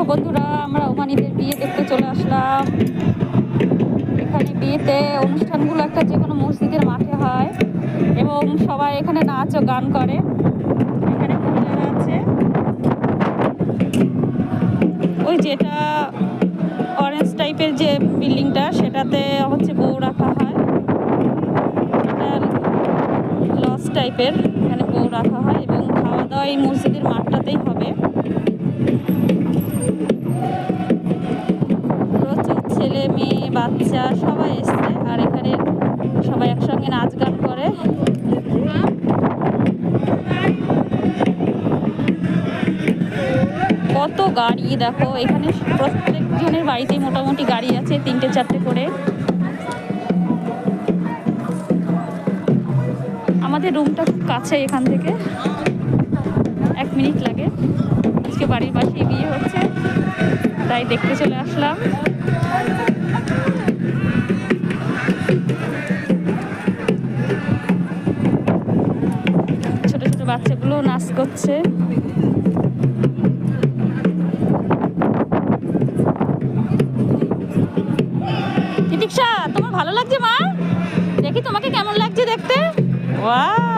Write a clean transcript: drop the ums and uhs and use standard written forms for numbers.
বন্ধুরা, আমরা ওমানিদের বিয়ে দেখতে চলে আসলাম। এখানে বিয়েতে অনুষ্ঠানগুলো একটা যে কোনো মসজিদের মাঠে হয় এবং সবাই এখানে নাচ ও গান করে। এখানে মহিলারা আছে, ওই যেটা অরেঞ্জ টাইপের যে বিল্ডিংটা সেটাতে হচ্ছে বউ রাখা হয়। এটা লজ টাইপের, এখানে বউ রাখা হয় এবং খাওয়া দাওয়া এই মসজিদের মাঠটাতেই হবে। প্রচুর ছেলে মেয়ে বাচ্চা সবাই এসছে, আর এখানে সবাই একসঙ্গে নাচ গান করে। কত গাড়ি দেখো, এখানে প্রত্যেকজনের বাড়িতেই মোটামুটি গাড়ি আছে, 3-4টে করে। আমাদের রুমটা খুব কাছে এখান থেকে, 1 মিনিট লাগে। আজকে বাড়ির পাশেই বিয়ে হচ্ছে, তাই দেখতে চলে আসলাম। ছোট ছোট বাচ্চাগুলো নাচ করছে। তিতিক্ষা, তোমার ভালো লাগছে মা? দেখি তোমাকে কেমন লাগছে দেখতে। ওয়াও!